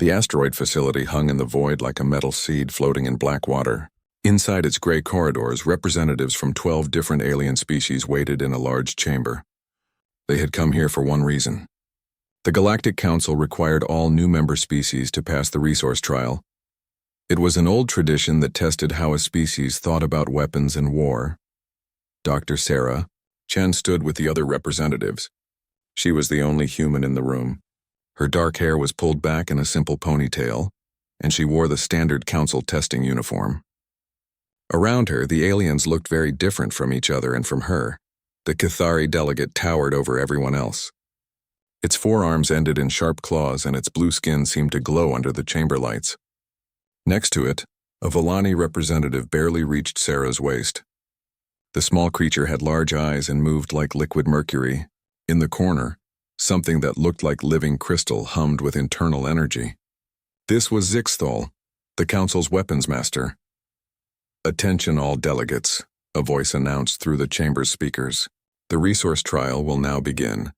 The asteroid facility hung in the void like a metal seed floating in black water. Inside its gray corridors, representatives from 12 different alien species waited in a large chamber. They had come here for one reason. The Galactic Council required all new member species to pass the resource trial. It was an old tradition that tested how a species thought about weapons and war. Dr. Sarah Chen stood with the other representatives. She was the only human in the room. Her dark hair was pulled back in a simple ponytail, and she wore the standard council testing uniform. Around her, the aliens looked very different from each other and from her. The Cathari delegate towered over everyone else. Its forearms ended in sharp claws, and its blue skin seemed to glow under the chamber lights. Next to it, a Volani representative barely reached Sarah's waist. The small creature had large eyes and moved like liquid mercury. In the corner, something that looked like living crystal hummed with internal energy. This was Zixthal, the council's weapons master. "Attention all delegates," a voice announced through the chamber's speakers. "The resource trial will now begin.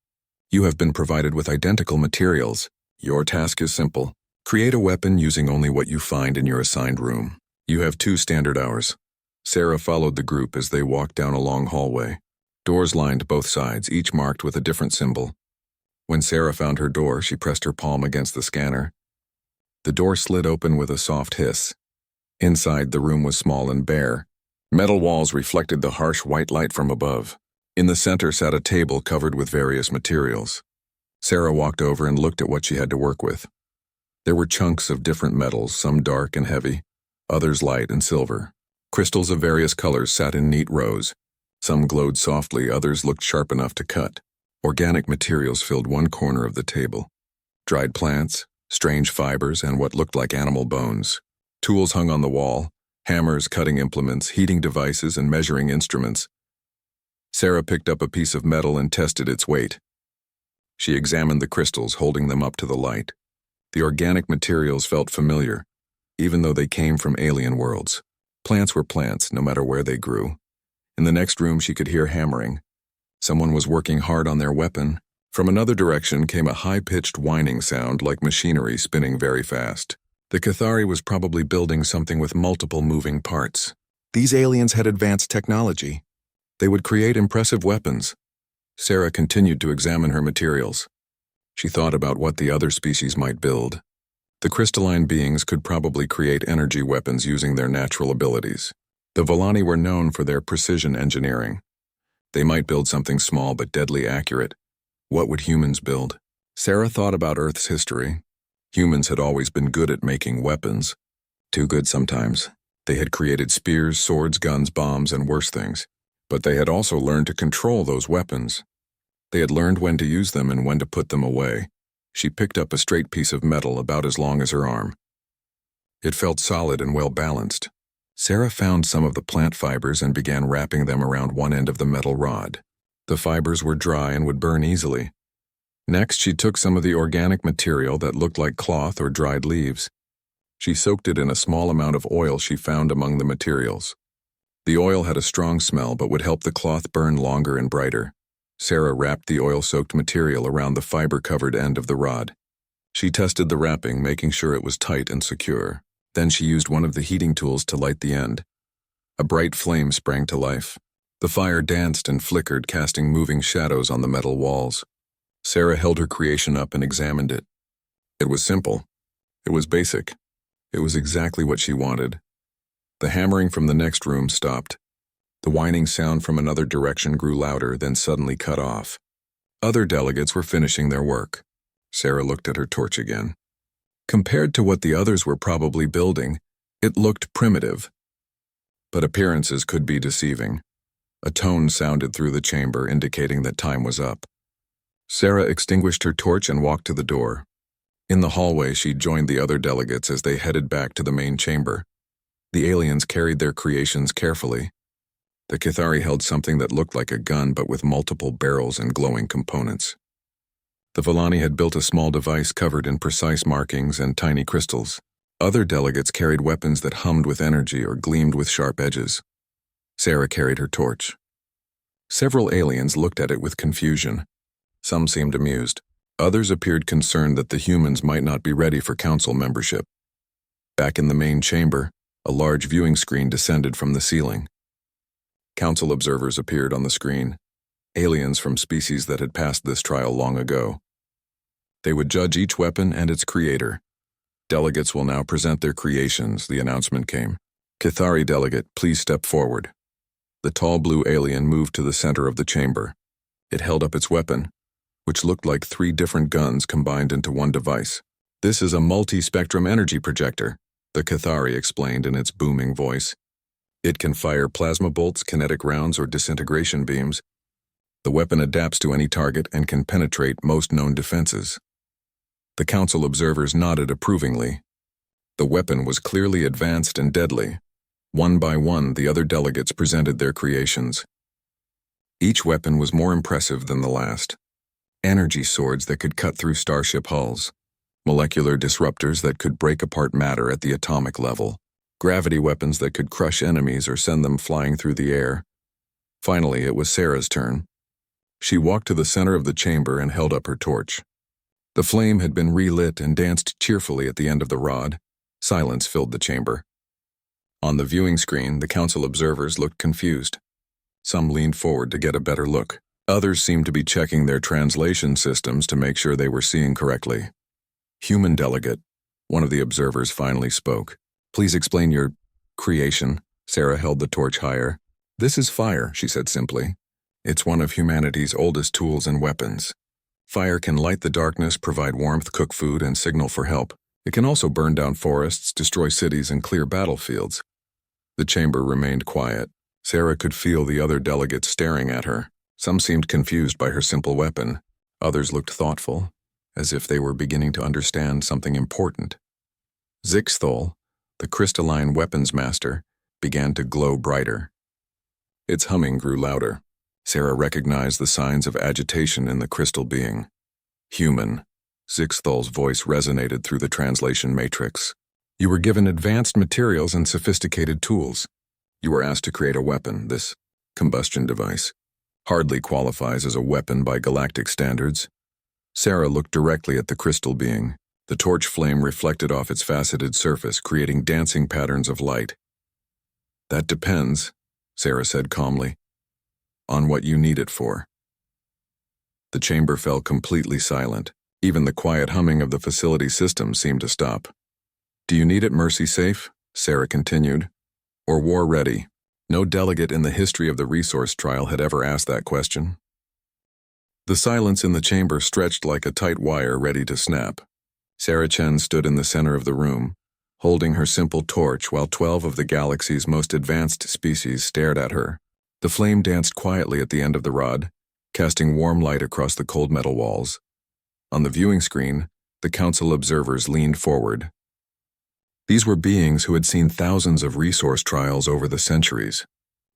You have been provided with identical materials. Your task is simple. Create a weapon using only what you find in your assigned room. You have 2 standard hours." Sarah followed the group as they walked down a long hallway. Doors lined both sides, each marked with a different symbol. When Sarah found her door, she pressed her palm against the scanner. The door slid open with a soft hiss. Inside, the room was small and bare. Metal walls reflected the harsh white light from above. In the center sat a table covered with various materials. Sarah walked over and looked at what she had to work with. There were chunks of different metals, some dark and heavy, others light and silver. Crystals of various colors sat in neat rows. Some glowed softly, others looked sharp enough to cut. Organic materials filled one corner of the table. Dried plants, strange fibers, and what looked like animal bones. Tools hung on the wall: hammers, cutting implements, heating devices, and measuring instruments. Sarah picked up a piece of metal and tested its weight. She examined the crystals, holding them up to the light. The organic materials felt familiar, even though they came from alien worlds. Plants were plants, no matter where they grew. In the next room, she could hear hammering. Someone was working hard on their weapon. From another direction came a high-pitched whining sound like machinery spinning very fast. The Cathari was probably building something with multiple moving parts. These aliens had advanced technology. They would create impressive weapons. Sarah continued to examine her materials. She thought about what the other species might build. The crystalline beings could probably create energy weapons using their natural abilities. The Volani were known for their precision engineering. They might build something small but deadly accurate. What would humans build? Sarah thought about Earth's history. Humans had always been good at making weapons. Too good sometimes. They had created spears, swords, guns, bombs, and worse things. But they had also learned to control those weapons. They had learned when to use them and when to put them away. She picked up a straight piece of metal about as long as her arm. It felt solid and well-balanced. Sarah found some of the plant fibers and began wrapping them around one end of the metal rod. The fibers were dry and would burn easily. Next, she took some of the organic material that looked like cloth or dried leaves. She soaked it in a small amount of oil she found among the materials. The oil had a strong smell but would help the cloth burn longer and brighter. Sarah wrapped the oil-soaked material around the fiber-covered end of the rod. She tested the wrapping, making sure it was tight and secure. Then she used one of the heating tools to light the end. A bright flame sprang to life. The fire danced and flickered, casting moving shadows on the metal walls. Sarah held her creation up and examined it. It was simple. It was basic. It was exactly what she wanted. The hammering from the next room stopped. The whining sound from another direction grew louder, then suddenly cut off. Other delegates were finishing their work. Sarah looked at her torch again. Compared to what the others were probably building, it looked primitive. But appearances could be deceiving. A tone sounded through the chamber, indicating that time was up. Sarah extinguished her torch and walked to the door. In the hallway, she joined the other delegates as they headed back to the main chamber. The aliens carried their creations carefully. The Cathari held something that looked like a gun but with multiple barrels and glowing components. The Volani had built a small device covered in precise markings and tiny crystals. Other delegates carried weapons that hummed with energy or gleamed with sharp edges. Sarah carried her torch. Several aliens looked at it with confusion. Some seemed amused. Others appeared concerned that the humans might not be ready for council membership. Back in the main chamber, a large viewing screen descended from the ceiling. Council observers appeared on the screen, aliens from species that had passed this trial long ago. They would judge each weapon and its creator. Delegates will now present their creations, the announcement came. Cathari delegate, please step forward. The tall blue alien moved to the center of the chamber. It held up its weapon, which looked like 3 different guns combined into one device. This is a multi-spectrum energy projector, the Cathari explained in its booming voice. It can fire plasma bolts, kinetic rounds, or disintegration beams. The weapon adapts to any target and can penetrate most known defenses. The council observers nodded approvingly. The weapon was clearly advanced and deadly. One by one, the other delegates presented their creations. Each weapon was more impressive than the last. Energy swords that could cut through starship hulls. Molecular disruptors that could break apart matter at the atomic level. Gravity weapons that could crush enemies or send them flying through the air. Finally, it was Sarah's turn. She walked to the center of the chamber and held up her torch. The flame had been relit and danced cheerfully at the end of the rod. Silence filled the chamber. On the viewing screen, the council observers looked confused. Some leaned forward to get a better look. Others seemed to be checking their translation systems to make sure they were seeing correctly. Human delegate, one of the observers finally spoke. Please explain your creation. Sarah held the torch higher. This is fire, she said simply. It's one of humanity's oldest tools and weapons. Fire can light the darkness, provide warmth, cook food, and signal for help. It can also burn down forests, destroy cities, and clear battlefields. The chamber remained quiet. Sarah could feel the other delegates staring at her. Some seemed confused by her simple weapon. Others looked thoughtful, as if they were beginning to understand something important. Zixthol, the crystalline weapons master, began to glow brighter. Its humming grew louder. Sarah recognized the signs of agitation in the crystal being. Human. Zixthol's voice resonated through the translation matrix. You were given advanced materials and sophisticated tools. You were asked to create a weapon. This combustion device hardly qualifies as a weapon by galactic standards. Sarah looked directly at the crystal being. The torch flame reflected off its faceted surface, creating dancing patterns of light. That depends, Sarah said calmly, on what you need it for. The chamber fell completely silent. Even the quiet humming of the facility system seemed to stop. Do you need it mercy safe? Sarah continued. Or war ready? No delegate in the history of the resource trial had ever asked that question. The silence in the chamber stretched like a tight wire ready to snap. Sarah Chen stood in the center of the room, holding her simple torch while 12 of the galaxy's most advanced species stared at her. The flame danced quietly at the end of the rod, casting warm light across the cold metal walls. On the viewing screen, the council observers leaned forward. These were beings who had seen thousands of resource trials over the centuries.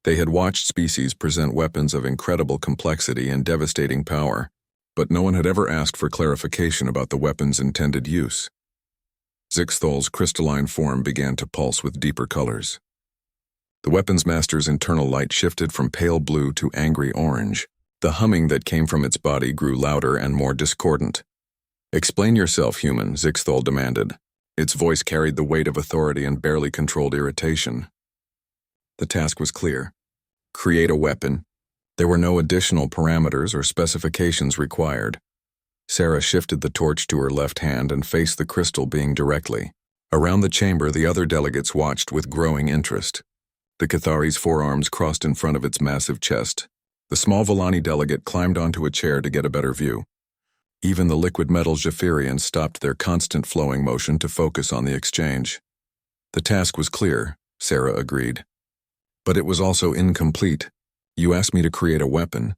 They had watched species present weapons of incredible complexity and devastating power, but no one had ever asked for clarification about the weapon's intended use. Zixthol's crystalline form began to pulse with deeper colors. The weapons master's internal light shifted from pale blue to angry orange. The humming that came from its body grew louder and more discordant. Explain yourself, human, Zixthol demanded. Its voice carried the weight of authority and barely controlled irritation. The task was clear. Create a weapon. There were no additional parameters or specifications required. Sarah shifted the torch to her left hand and faced the crystal being directly. Around the chamber, the other delegates watched with growing interest. The Cathari's forearms crossed in front of its massive chest. The small Volani delegate climbed onto a chair to get a better view. Even the liquid metal Zephyrians stopped their constant flowing motion to focus on the exchange. The task was clear, Sarah agreed. But it was also incomplete. You asked me to create a weapon,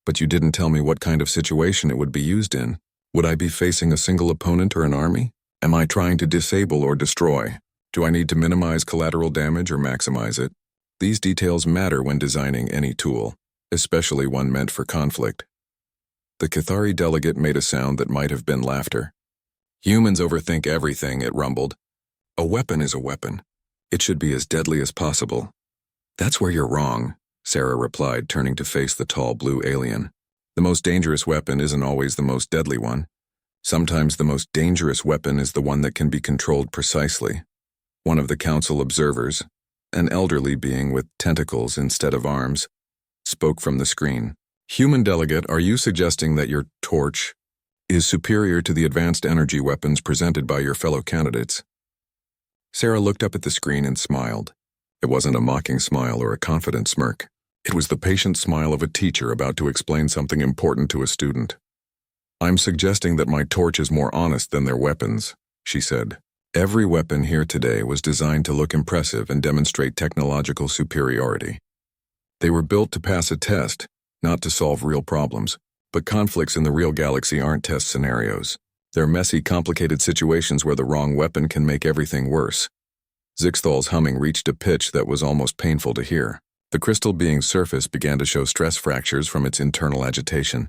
but you didn't tell me what kind of situation it would be used in. Would I be facing a single opponent or an army? Am I trying to disable or destroy? Do I need to minimize collateral damage or maximize it? These details matter when designing any tool, especially one meant for conflict. The Cathari delegate made a sound that might have been laughter. Humans overthink everything, it rumbled. A weapon is a weapon. It should be as deadly as possible. That's where you're wrong, Sarah replied, turning to face the tall blue alien. The most dangerous weapon isn't always the most deadly one. Sometimes the most dangerous weapon is the one that can be controlled precisely. One of the council observers, an elderly being with tentacles instead of arms, spoke from the screen. Human delegate, are you suggesting that your torch is superior to the advanced energy weapons presented by your fellow candidates? Sarah looked up at the screen and smiled. It wasn't a mocking smile or a confident smirk. It was the patient smile of a teacher about to explain something important to a student. I'm suggesting that my torch is more honest than their weapons, she said. Every weapon here today was designed to look impressive and demonstrate technological superiority. They were built to pass a test, not to solve real problems, but conflicts in the real galaxy aren't test scenarios. They're messy, complicated situations where the wrong weapon can make everything worse. Zixthal's humming reached a pitch that was almost painful to hear. The crystal being's surface began to show stress fractures from its internal agitation.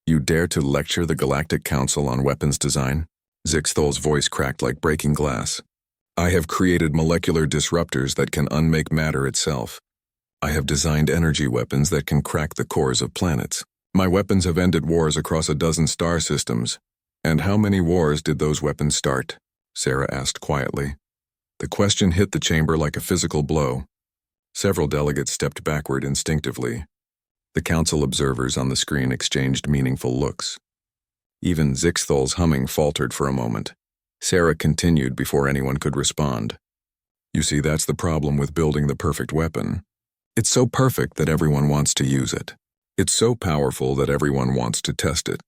You dare to lecture the Galactic Council on weapons design? Zixthal's voice cracked like breaking glass. I have created molecular disruptors that can unmake matter itself. I have designed energy weapons that can crack the cores of planets. My weapons have ended wars across a dozen star systems. And how many wars did those weapons start? Sarah asked quietly. The question hit the chamber like a physical blow. Several delegates stepped backward instinctively. The council observers on the screen exchanged meaningful looks. Even Zixthal's humming faltered for a moment. Sarah continued before anyone could respond. You see, that's the problem with building the perfect weapon. It's so perfect that everyone wants to use it. It's so powerful that everyone wants to test it.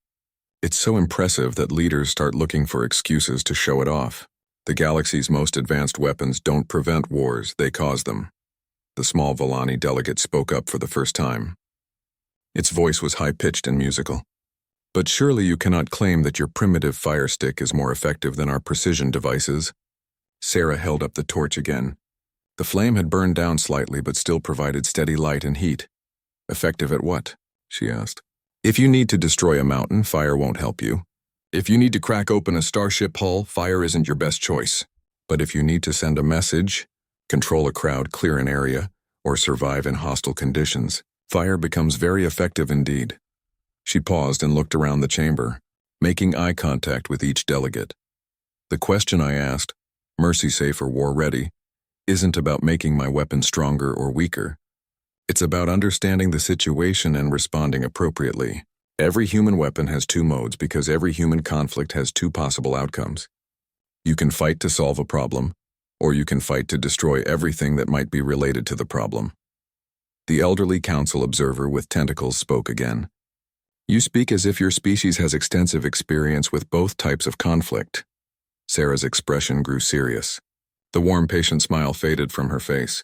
It's so impressive that leaders start looking for excuses to show it off. The galaxy's most advanced weapons don't prevent wars, they cause them. The small Volani delegate spoke up for the first time. Its voice was high-pitched and musical. But surely you cannot claim that your primitive fire stick is more effective than our precision devices. Sarah held up the torch again. The flame had burned down slightly but still provided steady light and heat. Effective at what? She asked. If you need to destroy a mountain, fire won't help you. If you need to crack open a starship hull, fire isn't your best choice. But if you need to send a message, control a crowd, clear an area, or survive in hostile conditions, fire becomes very effective indeed. She paused and looked around the chamber, making eye contact with each delegate. The question I asked, mercy safe or war ready, isn't about making my weapon stronger or weaker. It's about understanding the situation and responding appropriately. Every human weapon has two modes because every human conflict has two possible outcomes. You can fight to solve a problem, or you can fight to destroy everything that might be related to the problem. The elderly council observer with tentacles spoke again. You speak as if your species has extensive experience with both types of conflict. Sarah's expression grew serious. The warm, patient smile faded from her face.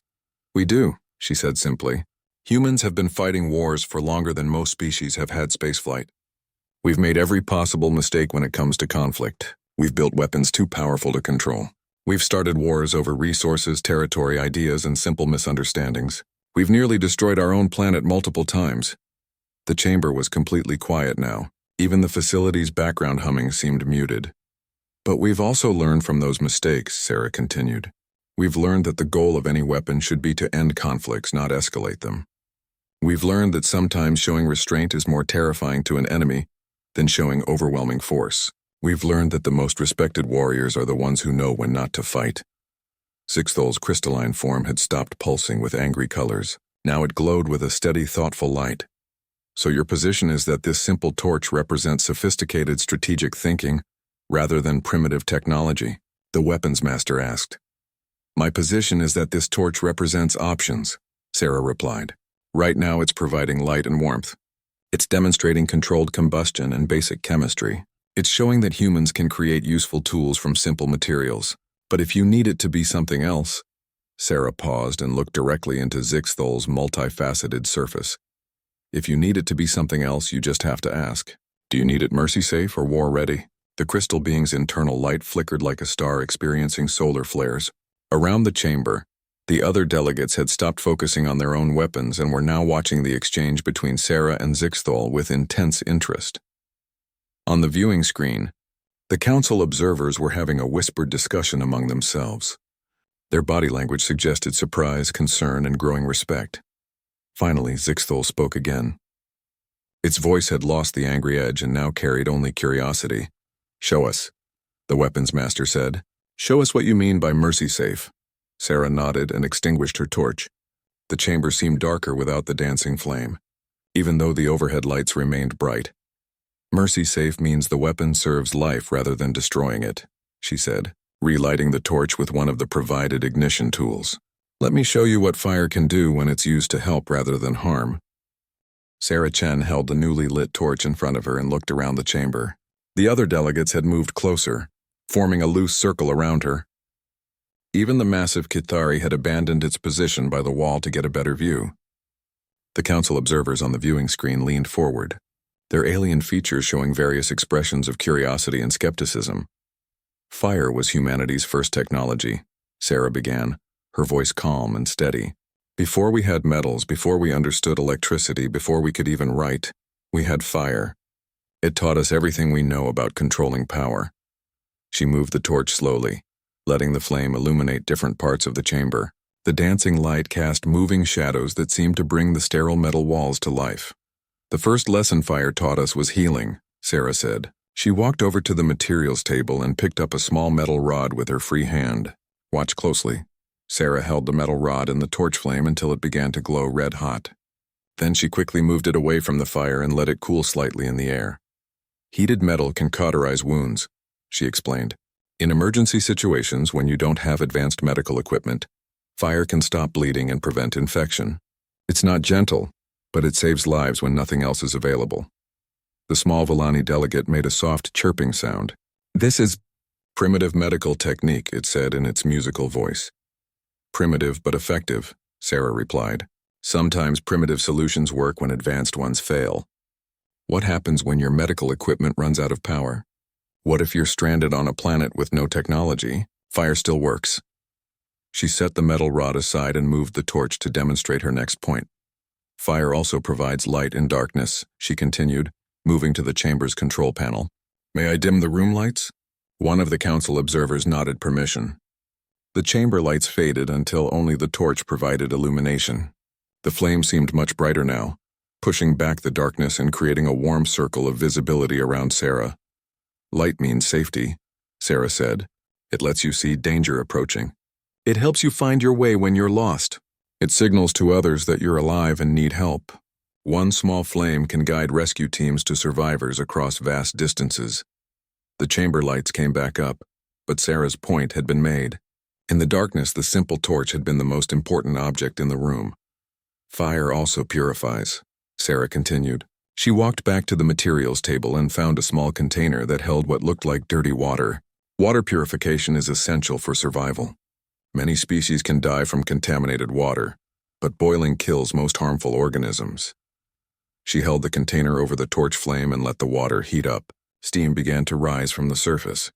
We do, she said simply. Humans have been fighting wars for longer than most species have had spaceflight. We've made every possible mistake when it comes to conflict. We've built weapons too powerful to control. We've started wars over resources, territory, ideas, and simple misunderstandings. We've nearly destroyed our own planet multiple times. The chamber was completely quiet now. Even the facility's background humming seemed muted. But we've also learned from those mistakes, Sarah continued. We've learned that the goal of any weapon should be to end conflicts, not escalate them. We've learned that sometimes showing restraint is more terrifying to an enemy than showing overwhelming force. We've learned that the most respected warriors are the ones who know when not to fight. Zixthal's crystalline form had stopped pulsing with angry colors. Now it glowed with a steady, thoughtful light. So your position is that this simple torch represents sophisticated strategic thinking rather than primitive technology? The weapons master asked. My position is that this torch represents options, Sarah replied. Right now it's providing light and warmth. It's demonstrating controlled combustion and basic chemistry. It's showing that humans can create useful tools from simple materials. But if you need it to be something else, Sarah paused and looked directly into Zixthal's multifaceted surface. If you need it to be something else, you just have to ask. Do you need it mercy safe or war ready? The crystal being's internal light flickered like a star experiencing solar flares. Around the chamber, the other delegates had stopped focusing on their own weapons and were now watching the exchange between Sarah and Zixthal with intense interest. On the viewing screen, the council observers were having a whispered discussion among themselves. Their body language suggested surprise, concern, and growing respect. Finally, Zixthal spoke again. Its voice had lost the angry edge and now carried only curiosity. Show us, the weapons master said. Show us what you mean by mercy safe. Sarah nodded and extinguished her torch. The chamber seemed darker without the dancing flame, even though the overhead lights remained bright. Mercy safe means the weapon serves life rather than destroying it, she said, relighting the torch with one of the provided ignition tools. Let me show you what fire can do when it's used to help rather than harm. Sarah Chen held the newly lit torch in front of her and looked around the chamber. The other delegates had moved closer, forming a loose circle around her. Even the massive Kithari had abandoned its position by the wall to get a better view. The council observers on the viewing screen leaned forward, their alien features showing various expressions of curiosity and skepticism. Fire was humanity's first technology, Sarah began, her voice calm and steady. Before we had metals, before we understood electricity, before we could even write, we had fire. It taught us everything we know about controlling power. She moved the torch slowly, letting the flame illuminate different parts of the chamber. The dancing light cast moving shadows that seemed to bring the sterile metal walls to life. The first lesson fire taught us was healing, Sarah said. She walked over to the materials table and picked up a small metal rod with her free hand. Watch closely. Sarah held the metal rod in the torch flame until it began to glow red hot. Then she quickly moved it away from the fire and let it cool slightly in the air. Heated metal can cauterize wounds, she explained. In emergency situations when you don't have advanced medical equipment, fire can stop bleeding and prevent infection. It's not gentle, but it saves lives when nothing else is available. The small Villani delegate made a soft chirping sound. This is primitive medical technique, it said in its musical voice. Primitive but effective, Sarah replied. Sometimes primitive solutions work when advanced ones fail. What happens when your medical equipment runs out of power? What if you're stranded on a planet with no technology? Fire still works. She set the metal rod aside and moved the torch to demonstrate her next point. Fire also provides light in darkness, she continued, moving to the chamber's control panel. May I dim the room lights? One of the council observers nodded permission. The chamber lights faded until only the torch provided illumination. The flame seemed much brighter now, pushing back the darkness and creating a warm circle of visibility around Sarah. Light means safety, Sarah said. It lets you see danger approaching. It helps you find your way when you're lost. It signals to others that you're alive and need help. One small flame can guide rescue teams to survivors across vast distances. The chamber lights came back up, but Sarah's point had been made. In the darkness, the simple torch had been the most important object in the room. Fire also purifies, Sarah continued. She walked back to the materials table and found a small container that held what looked like dirty water. Water purification is essential for survival. Many species can die from contaminated water, but boiling kills most harmful organisms. She held the container over the torch flame and let the water heat up. Steam began to rise from the surface.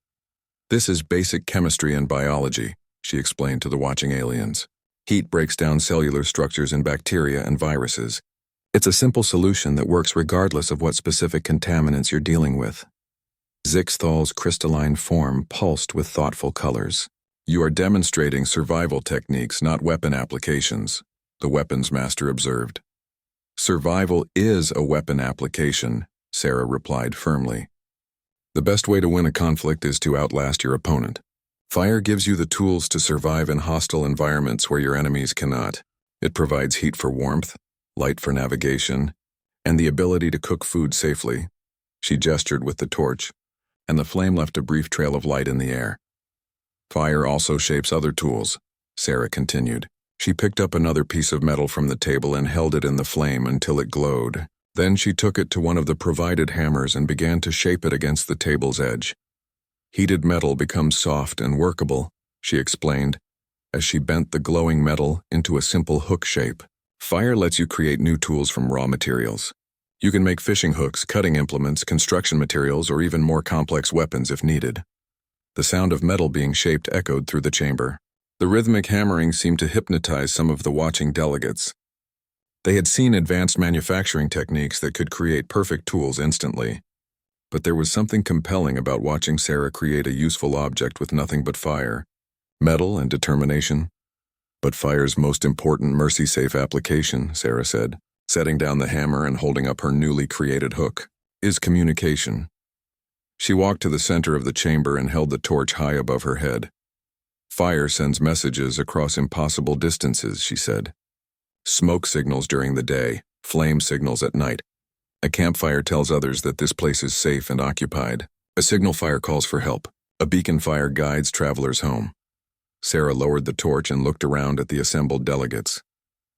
This is basic chemistry and biology, she explained to the watching aliens. Heat breaks down cellular structures in bacteria and viruses. It's a simple solution that works regardless of what specific contaminants you're dealing with. Zixthal's crystalline form pulsed with thoughtful colors. You are demonstrating survival techniques, not weapon applications, the weapons master observed. Survival is a weapon application, Sarah replied firmly. The best way to win a conflict is to outlast your opponent. Fire gives you the tools to survive in hostile environments where your enemies cannot. It provides heat for warmth, light for navigation, and the ability to cook food safely. She gestured with the torch, and the flame left a brief trail of light in the air. Fire also shapes other tools, Sarah continued. She picked up another piece of metal from the table and held it in the flame until it glowed. Then she took it to one of the provided hammers and began to shape it against the table's edge. Heated metal becomes soft and workable, she explained, as she bent the glowing metal into a simple hook shape. Fire lets you create new tools from raw materials. You can make fishing hooks, cutting implements, construction materials, or even more complex weapons if needed. The sound of metal being shaped echoed through the chamber. The rhythmic hammering seemed to hypnotize some of the watching delegates. They had seen advanced manufacturing techniques that could create perfect tools instantly. But there was something compelling about watching Sarah create a useful object with nothing but fire, metal, and determination. But fire's most important mercy-safe application, Sarah said, setting down the hammer and holding up her newly created hook, is communication. She walked to the center of the chamber and held the torch high above her head. Fire sends messages across impossible distances, she said. Smoke signals during the day, flame signals at night. A campfire tells others that this place is safe and occupied. A signal fire calls for help. A beacon fire guides travelers home. Sarah lowered the torch and looked around at the assembled delegates.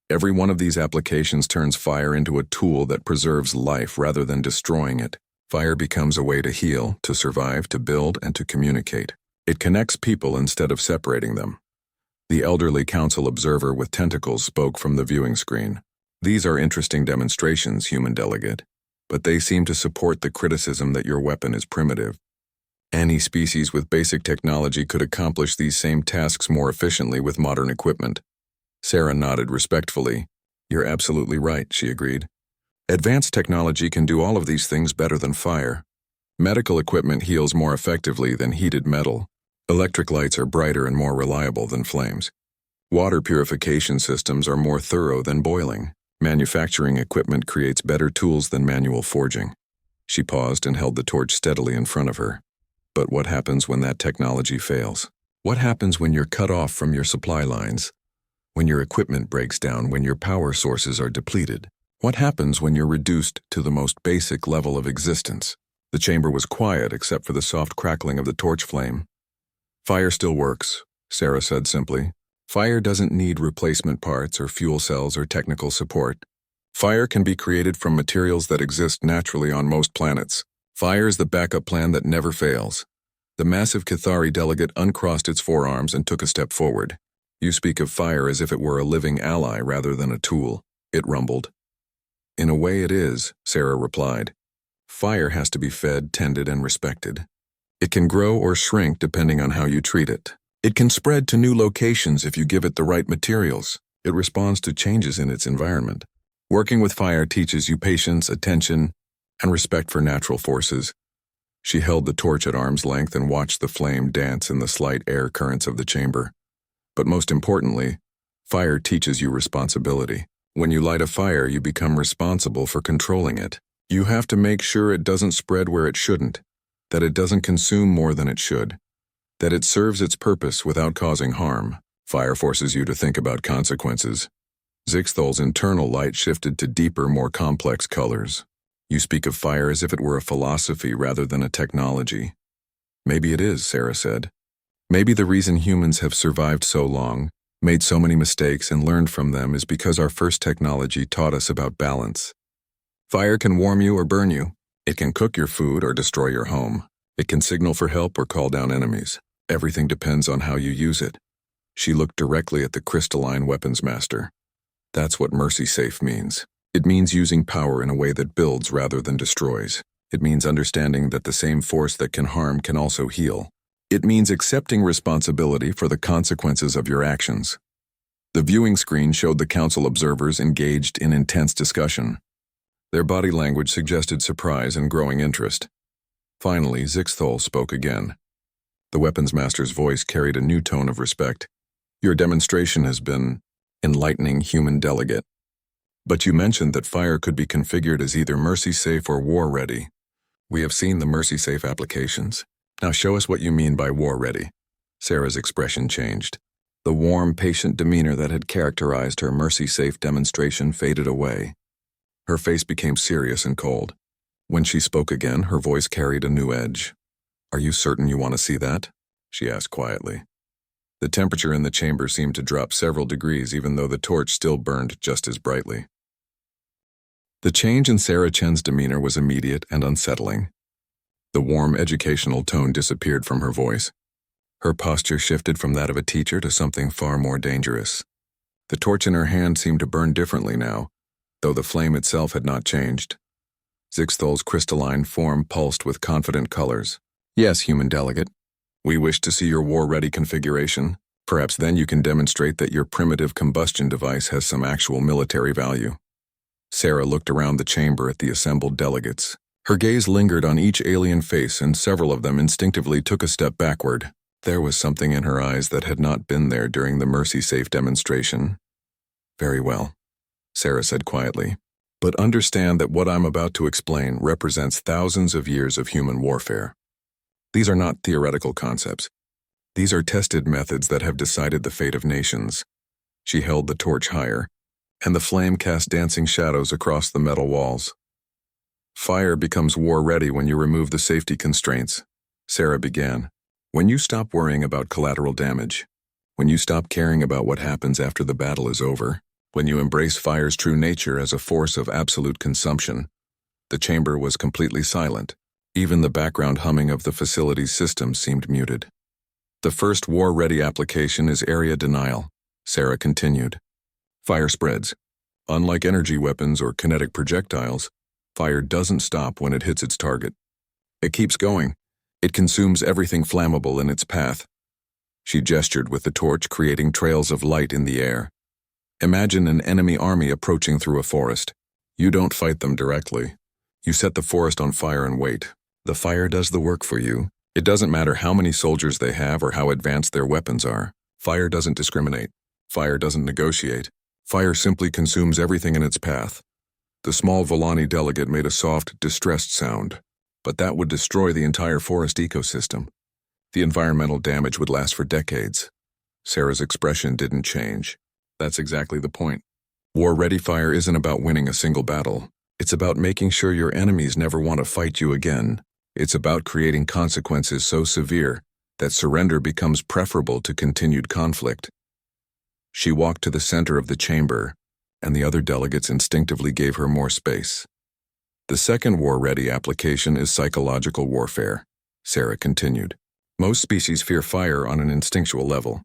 Every one of these applications turns fire into a tool that preserves life rather than destroying it. Fire becomes a way to heal, to survive, to build, and to communicate. It connects people instead of separating them. The elderly council observer with tentacles spoke from the viewing screen. These are interesting demonstrations, human delegate, but they seem to support the criticism that your weapon is primitive. Any species with basic technology could accomplish these same tasks more efficiently with modern equipment. Sarah nodded respectfully. You're absolutely right, she agreed. Advanced technology can do all of these things better than fire. Medical equipment heals more effectively than heated metal. Electric lights are brighter and more reliable than flames. Water purification systems are more thorough than boiling. Manufacturing equipment creates better tools than manual forging. She paused and held the torch steadily in front of her. But what happens when that technology fails? What happens when you're cut off from your supply lines? When your equipment breaks down, when your power sources are depleted? What happens when you're reduced to the most basic level of existence? The chamber was quiet except for the soft crackling of the torch flame. Fire still works, Sarah said simply. Fire doesn't need replacement parts or fuel cells or technical support. Fire can be created from materials that exist naturally on most planets. Fire is the backup plan that never fails. The massive Cathari delegate uncrossed its forearms and took a step forward. You speak of fire as if it were a living ally rather than a tool, it rumbled. In a way it is, Sarah replied. Fire has to be fed, tended, and respected. It can grow or shrink depending on how you treat it. It can spread to new locations if you give it the right materials. It responds to changes in its environment. Working with fire teaches you patience, attention, and respect for natural forces. She held the torch at arm's length and watched the flame dance in the slight air currents of the chamber. But most importantly, fire teaches you responsibility. When you light a fire, you become responsible for controlling it. You have to make sure it doesn't spread where it shouldn't, that it doesn't consume more than it should, that it serves its purpose without causing harm. Fire forces you to think about consequences. Zixthol's internal light shifted to deeper, more complex colors. You speak of fire as if it were a philosophy rather than a technology. Maybe it is, Sarah said. Maybe the reason humans have survived so long, made so many mistakes and learned from them is because our first technology taught us about balance. Fire can warm you or burn you. It can cook your food or destroy your home. It can signal for help or call down enemies. Everything depends on how you use it. She looked directly at the crystalline weapons master. That's what Mercy Safe means. It means using power in a way that builds rather than destroys. It means understanding that the same force that can harm can also heal. It means accepting responsibility for the consequences of your actions. The viewing screen showed the council observers engaged in intense discussion. Their body language suggested surprise and growing interest. Finally, Zixthol spoke again. The weapons master's voice carried a new tone of respect. Your demonstration has been enlightening, human delegate. But you mentioned that fire could be configured as either mercy-safe or war-ready. We have seen the mercy-safe applications. Now show us what you mean by war-ready. Sarah's expression changed. The warm, patient demeanor that had characterized her mercy-safe demonstration faded away. Her face became serious and cold. When she spoke again, her voice carried a new edge. Are you certain you want to see that? She asked quietly. The temperature in the chamber seemed to drop several degrees even though the torch still burned just as brightly. The change in Sarah Chen's demeanor was immediate and unsettling. The warm, educational tone disappeared from her voice. Her posture shifted from that of a teacher to something far more dangerous. The torch in her hand seemed to burn differently now, though the flame itself had not changed. Zixthol's crystalline form pulsed with confident colors. Yes, human delegate. We wish to see your war-ready configuration. Perhaps then you can demonstrate that your primitive combustion device has some actual military value. Sarah looked around the chamber at the assembled delegates. Her gaze lingered on each alien face and several of them instinctively took a step backward. There was something in her eyes that had not been there during the mercy-safe demonstration. Very well, Sarah said quietly. But understand that what I'm about to explain represents thousands of years of human warfare. These are not theoretical concepts. These are tested methods that have decided the fate of nations. She held the torch higher, and the flame cast dancing shadows across the metal walls. Fire becomes war-ready when you remove the safety constraints, Sarah began. When you stop worrying about collateral damage, when you stop caring about what happens after the battle is over, when you embrace fire's true nature as a force of absolute consumption. The chamber was completely silent. Even the background humming of the facility's system seemed muted. The first war-ready application is area denial, Sarah continued. Fire spreads. Unlike energy weapons or kinetic projectiles, fire doesn't stop when it hits its target. It keeps going. It consumes everything flammable in its path. She gestured with the torch, creating trails of light in the air. Imagine an enemy army approaching through a forest. You don't fight them directly. You set the forest on fire and wait. The fire does the work for you. It doesn't matter how many soldiers they have or how advanced their weapons are. Fire doesn't discriminate. Fire doesn't negotiate. Fire simply consumes everything in its path. The small Volani delegate made a soft, distressed sound, but that would destroy the entire forest ecosystem. The environmental damage would last for decades. Sarah's expression didn't change. That's exactly the point. War-ready fire isn't about winning a single battle. It's about making sure your enemies never want to fight you again. It's about creating consequences so severe that surrender becomes preferable to continued conflict. She walked to the center of the chamber, and the other delegates instinctively gave her more space. The second war-ready application is psychological warfare, Sarah continued. Most species fear fire on an instinctual level.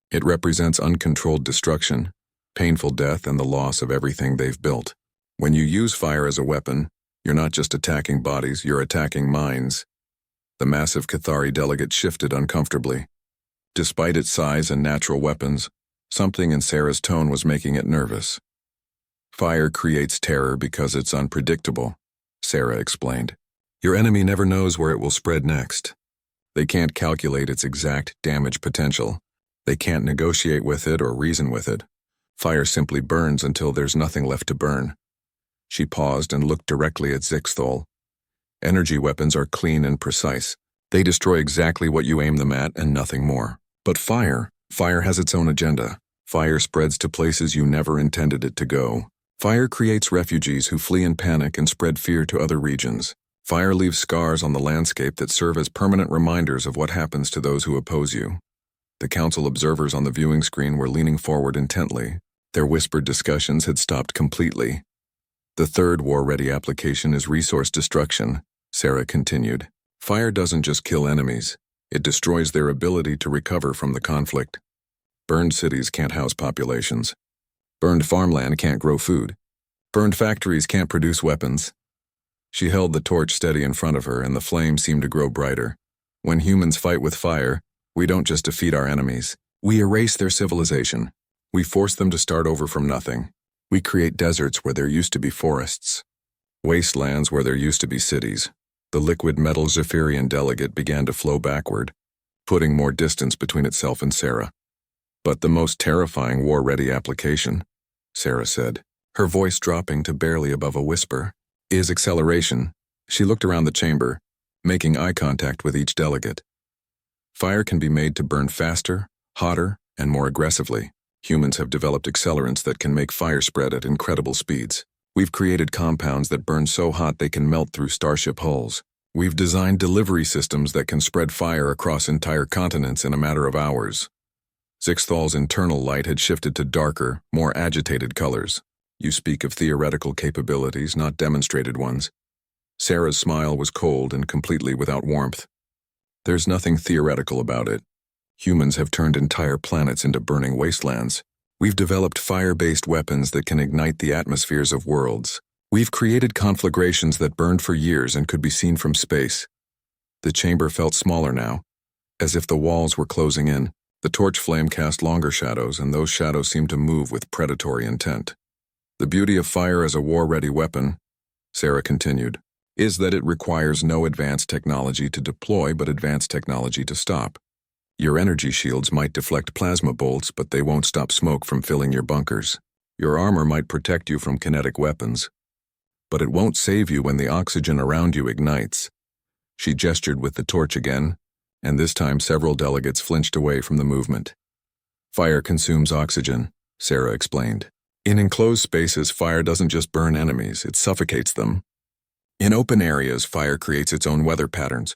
It represents uncontrolled destruction, painful death, and the loss of everything they've built. When you use fire as a weapon, you're not just attacking bodies, you're attacking minds. The massive Cathari delegate shifted uncomfortably. Despite its size and natural weapons, something in Sarah's tone was making it nervous. Fire creates terror because it's unpredictable, Sarah explained. Your enemy never knows where it will spread next. They can't calculate its exact damage potential. They can't negotiate with it or reason with it. Fire simply burns until there's nothing left to burn. She paused and looked directly at Zixthol. Energy weapons are clean and precise. They destroy exactly what you aim them at and nothing more. But fire has its own agenda. Fire spreads to places you never intended it to go. Fire creates refugees who flee in panic and spread fear to other regions. Fire leaves scars on the landscape that serve as permanent reminders of what happens to those who oppose you. The council observers on the viewing screen were leaning forward intently. Their whispered discussions had stopped completely. The third war-ready application is resource destruction, Sarah continued. Fire doesn't just kill enemies. It destroys their ability to recover from the conflict. Burned cities can't house populations. Burned farmland can't grow food. Burned factories can't produce weapons. She held the torch steady in front of her, and the flame seemed to grow brighter. When humans fight with fire, we don't just defeat our enemies. We erase their civilization. We force them to start over from nothing. We create deserts where there used to be forests. Wastelands where there used to be cities. The liquid metal Zephyrian delegate began to flow backward, putting more distance between itself and Sarah. But the most terrifying war-ready application, Sarah said, her voice dropping to barely above a whisper, is acceleration. She looked around the chamber, making eye contact with each delegate. Fire can be made to burn faster, hotter, and more aggressively. Humans have developed accelerants that can make fire spread at incredible speeds. We've created compounds that burn so hot they can melt through starship hulls. We've designed delivery systems that can spread fire across entire continents in a matter of hours. Zixthal's internal light had shifted to darker, more agitated colors. You speak of theoretical capabilities, not demonstrated ones. Sarah's smile was cold and completely without warmth. There's nothing theoretical about it. Humans have turned entire planets into burning wastelands. We've developed fire-based weapons that can ignite the atmospheres of worlds. We've created conflagrations that burned for years and could be seen from space. The chamber felt smaller now, as if the walls were closing in. The torch flame cast longer shadows, and those shadows seemed to move with predatory intent. The beauty of fire as a war-ready weapon, Sarah continued, is that it requires no advanced technology to deploy but advanced technology to stop. Your energy shields might deflect plasma bolts, but they won't stop smoke from filling your bunkers. Your armor might protect you from kinetic weapons, but it won't save you when the oxygen around you ignites. She gestured with the torch again, and this time several delegates flinched away from the movement. Fire consumes oxygen, Sarah explained. In enclosed spaces, fire doesn't just burn enemies, it suffocates them. In open areas, fire creates its own weather patterns.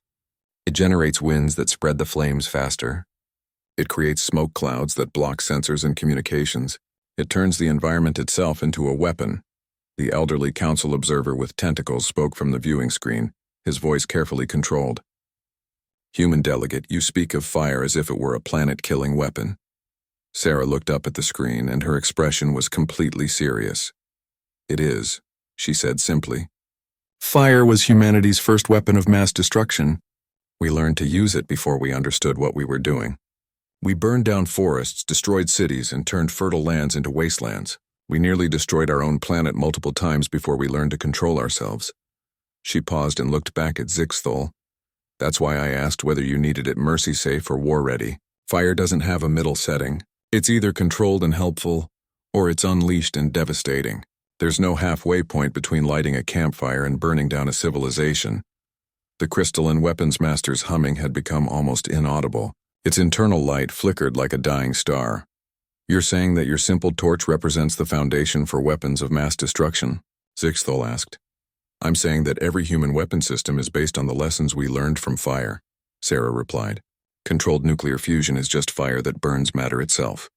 It generates winds that spread the flames faster. It creates smoke clouds that block sensors and communications. It turns the environment itself into a weapon. The elderly council observer with tentacles spoke from the viewing screen, his voice carefully controlled. Human delegate, you speak of fire as if it were a planet-killing weapon. Sarah looked up at the screen, and her expression was completely serious. It is, she said simply. Fire was humanity's first weapon of mass destruction. We learned to use it before we understood what we were doing. We burned down forests, destroyed cities, and turned fertile lands into wastelands. We nearly destroyed our own planet multiple times before we learned to control ourselves. She paused and looked back at Zixthol. That's why I asked whether you needed it mercy-safe or war-ready. Fire doesn't have a middle setting. It's either controlled and helpful, or it's unleashed and devastating. There's no halfway point between lighting a campfire and burning down a civilization. The crystalline weapons master's humming had become almost inaudible. Its internal light flickered like a dying star. You're saying that your simple torch represents the foundation for weapons of mass destruction? Zixthol asked. I'm saying that every human weapon system is based on the lessons we learned from fire, Sarah replied. Controlled nuclear fusion is just fire that burns matter itself.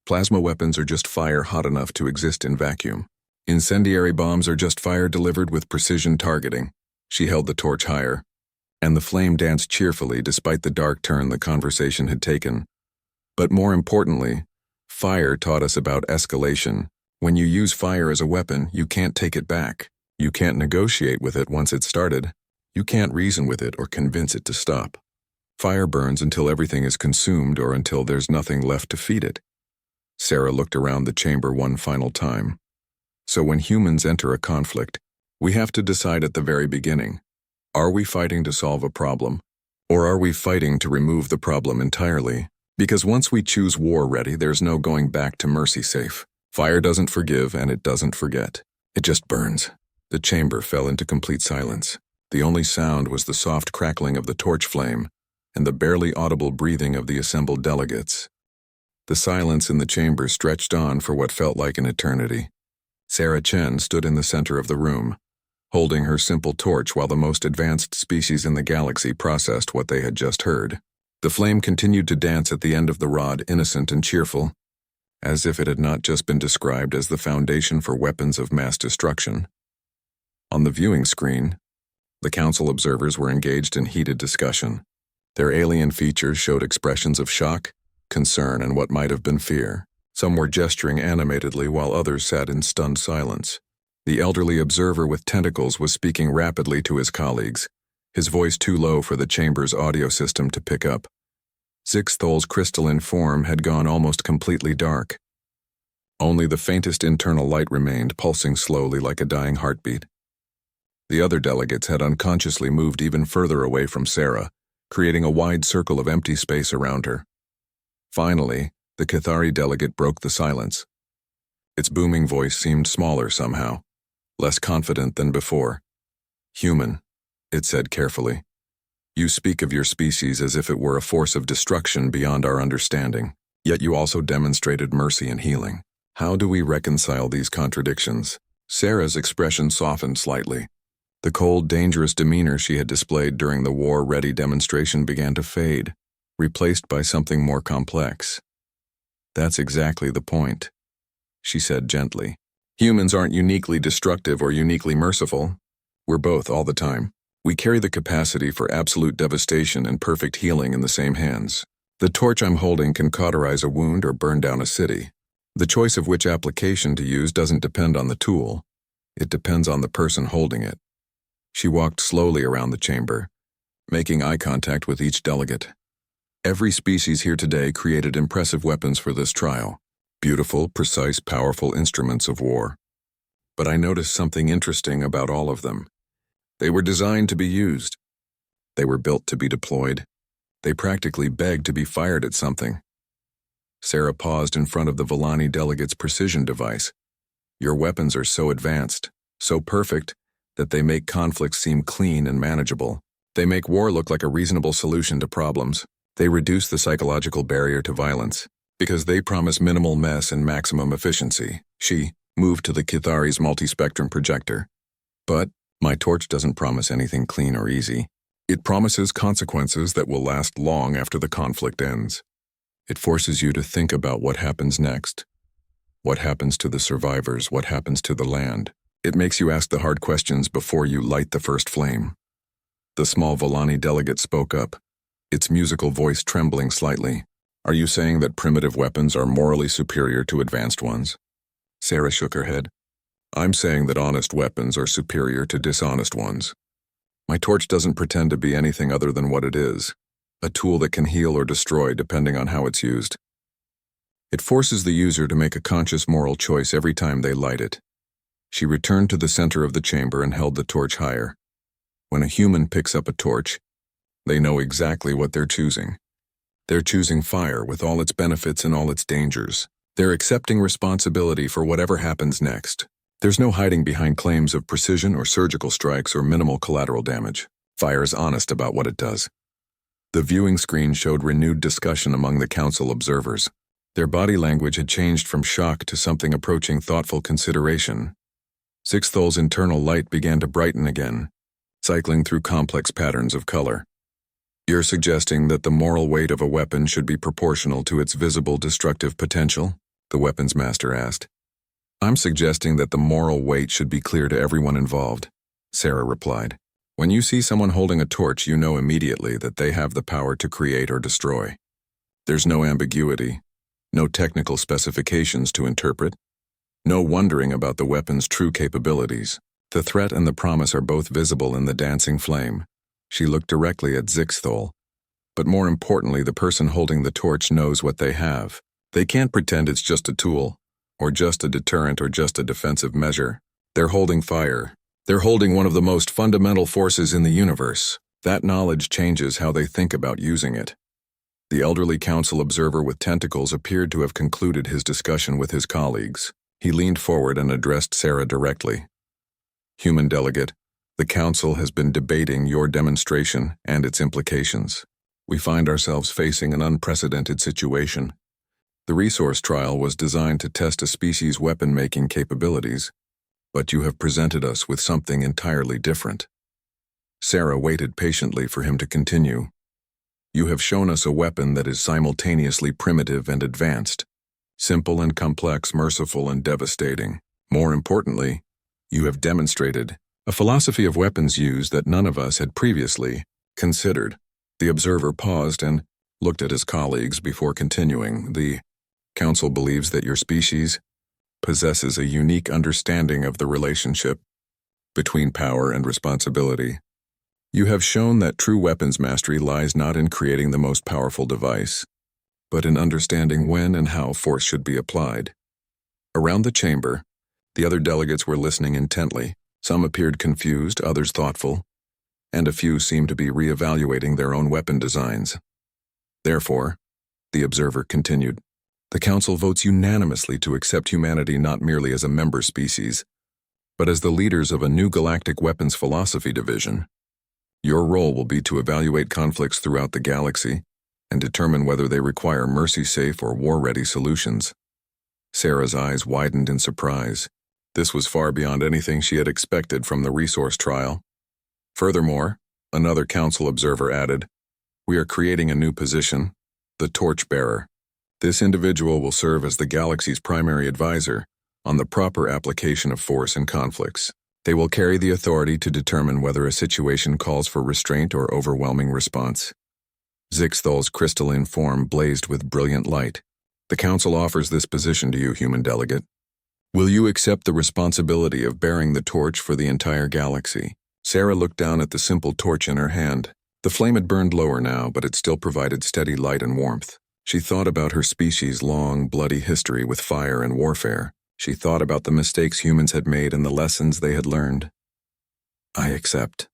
Plasma weapons are just fire hot enough to exist in vacuum. Incendiary bombs are just fire delivered with precision targeting. She held the torch higher, and the flame danced cheerfully despite the dark turn the conversation had taken. But more importantly, fire taught us about escalation. When you use fire as a weapon, you can't take it back. You can't negotiate with it once it's started. You can't reason with it or convince it to stop. Fire burns until everything is consumed or until there's nothing left to feed it. Sarah looked around the chamber one final time. So when humans enter a conflict, we have to decide at the very beginning. Are we fighting to solve a problem? Or are we fighting to remove the problem entirely? Because once we choose war ready, there's no going back to mercy safe. Fire doesn't forgive and it doesn't forget. It just burns. The chamber fell into complete silence. The only sound was the soft crackling of the torch flame and the barely audible breathing of the assembled delegates. The silence in the chamber stretched on for what felt like an eternity. Sarah Chen stood in the center of the room, holding her simple torch while the most advanced species in the galaxy processed what they had just heard. The flame continued to dance at the end of the rod, innocent and cheerful, as if it had not just been described as the foundation for weapons of mass destruction. On the viewing screen, the council observers were engaged in heated discussion. Their alien features showed expressions of shock, concern, and what might have been fear. Some were gesturing animatedly while others sat in stunned silence. The elderly observer with tentacles was speaking rapidly to his colleagues, his voice too low for the chamber's audio system to pick up. Zixthol's crystalline form had gone almost completely dark. Only the faintest internal light remained, pulsing slowly like a dying heartbeat. The other delegates had unconsciously moved even further away from Sarah, creating a wide circle of empty space around her. Finally, the Cathari delegate broke the silence. Its booming voice seemed smaller somehow, less confident than before. Human, it said carefully. You speak of your species as if it were a force of destruction beyond our understanding, yet you also demonstrated mercy and healing. How do we reconcile these contradictions? Sarah's expression softened slightly. The cold, dangerous demeanor she had displayed during the war-ready demonstration began to fade, replaced by something more complex. That's exactly the point, she said gently. Humans aren't uniquely destructive or uniquely merciful. We're both all the time. We carry the capacity for absolute devastation and perfect healing in the same hands. The torch I'm holding can cauterize a wound or burn down a city. The choice of which application to use doesn't depend on the tool. It depends on the person holding it. She walked slowly around the chamber, making eye contact with each delegate. Every species here today created impressive weapons for this trial. Beautiful, precise, powerful instruments of war. But I noticed something interesting about all of them. They were designed to be used. They were built to be deployed. They practically begged to be fired at something. Sarah paused in front of the Villani delegate's precision device. Your weapons are so advanced, so perfect, that they make conflicts seem clean and manageable. They make war look like a reasonable solution to problems. They reduce the psychological barrier to violence, because they promise minimal mess and maximum efficiency. She moved to the Kithari's multi-spectrum projector. But my torch doesn't promise anything clean or easy. It promises consequences that will last long after the conflict ends. It forces you to think about what happens next. What happens to the survivors? What happens to the land? It makes you ask the hard questions before you light the first flame. The small Volani delegate spoke up, its musical voice trembling slightly. Are you saying that primitive weapons are morally superior to advanced ones? Sarah shook her head. I'm saying that honest weapons are superior to dishonest ones. My torch doesn't pretend to be anything other than what it is, a tool that can heal or destroy depending on how it's used. It forces the user to make a conscious moral choice every time they light it. She returned to the center of the chamber and held the torch higher. When a human picks up a torch, they know exactly what they're choosing. They're choosing fire with all its benefits and all its dangers. They're accepting responsibility for whatever happens next. There's no hiding behind claims of precision or surgical strikes or minimal collateral damage. Fire is honest about what it does. The viewing screen showed renewed discussion among the council observers. Their body language had changed from shock to something approaching thoughtful consideration. Sixthol's internal light began to brighten again, cycling through complex patterns of color. You're suggesting that the moral weight of a weapon should be proportional to its visible destructive potential? The weapons master asked. I'm suggesting that the moral weight should be clear to everyone involved, Sarah replied. When you see someone holding a torch, you know immediately that they have the power to create or destroy. There's no ambiguity, no technical specifications to interpret, no wondering about the weapon's true capabilities. The threat and the promise are both visible in the dancing flame. She looked directly at Sixthol. But more importantly, the person holding the torch knows what they have. They can't pretend it's just a tool, or just a deterrent, or just a defensive measure. They're holding fire. They're holding one of the most fundamental forces in the universe. That knowledge changes how they think about using it. The elderly council observer with tentacles appeared to have concluded his discussion with his colleagues. He leaned forward and addressed Sarah directly. Human delegate, the council has been debating your demonstration and its implications. We find ourselves facing an unprecedented situation. The resource trial was designed to test a species' weapon-making capabilities, but you have presented us with something entirely different. Sarah waited patiently for him to continue. You have shown us a weapon that is simultaneously primitive and advanced, simple and complex, merciful and devastating. More importantly, you have demonstrated a philosophy of weapons use that none of us had previously considered. The observer paused and looked at his colleagues before continuing. The council believes that your species possesses a unique understanding of the relationship between power and responsibility. You have shown that true weapons mastery lies not in creating the most powerful device, but in understanding when and how force should be applied. Around the chamber, the other delegates were listening intently. Some appeared confused, others thoughtful, and a few seemed to be reevaluating their own weapon designs. Therefore, the observer continued, the council votes unanimously to accept humanity not merely as a member species, but as the leaders of a new galactic weapons philosophy division. Your role will be to evaluate conflicts throughout the galaxy and determine whether they require mercy-safe or war-ready solutions. Sarah's eyes widened in surprise. This was far beyond anything she had expected from the resource trial. Furthermore, another council observer added, we are creating a new position, the Torchbearer. This individual will serve as the galaxy's primary advisor on the proper application of force in conflicts. They will carry the authority to determine whether a situation calls for restraint or overwhelming response. Zixthol's crystalline form blazed with brilliant light. The council offers this position to you, human delegate. Will you accept the responsibility of bearing the torch for the entire galaxy? Sarah looked down at the simple torch in her hand. The flame had burned lower now, but it still provided steady light and warmth. She thought about her species' long, bloody history with fire and warfare. She thought about the mistakes humans had made and the lessons they had learned. I accept,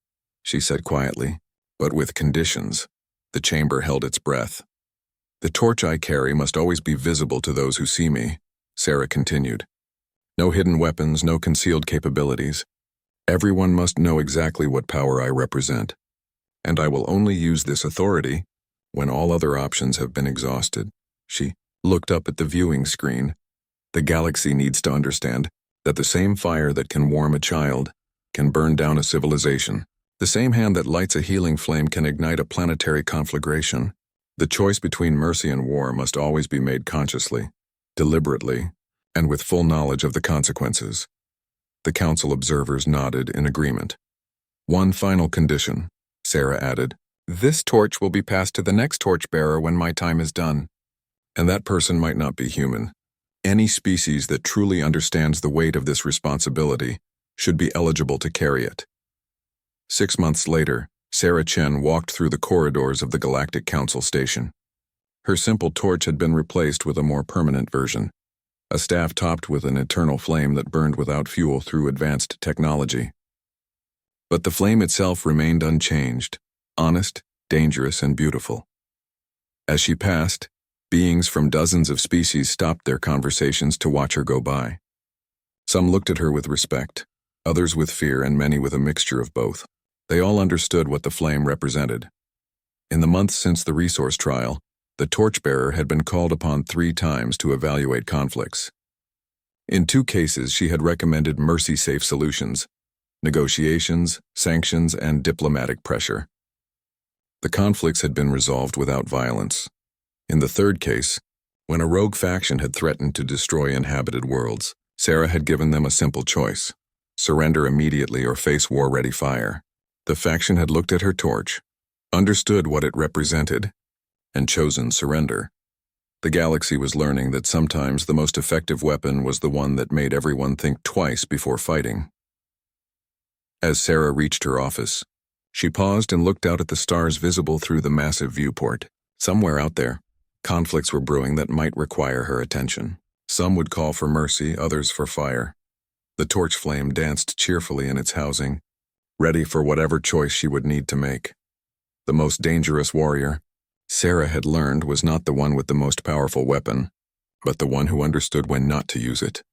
she said quietly, but with conditions. The chamber held its breath. The torch I carry must always be visible to those who see me, Sarah continued. No hidden weapons, no concealed capabilities. Everyone must know exactly what power I represent. and I will only use this authority when all other options have been exhausted. She looked up at the viewing screen. The galaxy needs to understand that the same fire that can warm a child can burn down a civilization. The same hand that lights a healing flame can ignite a planetary conflagration. The choice between mercy and war must always be made consciously, deliberately, and with full knowledge of the consequences. The council observers nodded in agreement. One final condition, Sarah added. This torch will be passed to the next torchbearer when my time is done. And that person might not be human. Any species that truly understands the weight of this responsibility should be eligible to carry it. 6 months later, Sarah Chen walked through the corridors of the Galactic Council station. Her simple torch had been replaced with a more permanent version, a staff topped with an eternal flame that burned without fuel through advanced technology. But the flame itself remained unchanged, honest, dangerous, and beautiful. As she passed, beings from dozens of species stopped their conversations to watch her go by. Some looked at her with respect, others with fear, and many with a mixture of both. They all understood what the flame represented. In the months since the resource trial, the torchbearer had been called upon 3 times to evaluate conflicts. In 2 cases, she had recommended mercy-safe solutions, negotiations, sanctions, and diplomatic pressure. The conflicts had been resolved without violence. In the 3rd case, when a rogue faction had threatened to destroy inhabited worlds, Sarah had given them a simple choice: surrender immediately or face war-ready fire. The faction had looked at her torch, understood what it represented, and chosen surrender. The galaxy was learning that sometimes the most effective weapon was the one that made everyone think twice before fighting. As Sarah reached her office, she paused and looked out at the stars visible through the massive viewport. Somewhere out there, conflicts were brewing that might require her attention. Some would call for mercy, others for fire. The torch flame danced cheerfully in its housing, ready for whatever choice she would need to make. The most dangerous warrior, Sarah had learned, was not the one with the most powerful weapon, but the one who understood when not to use it.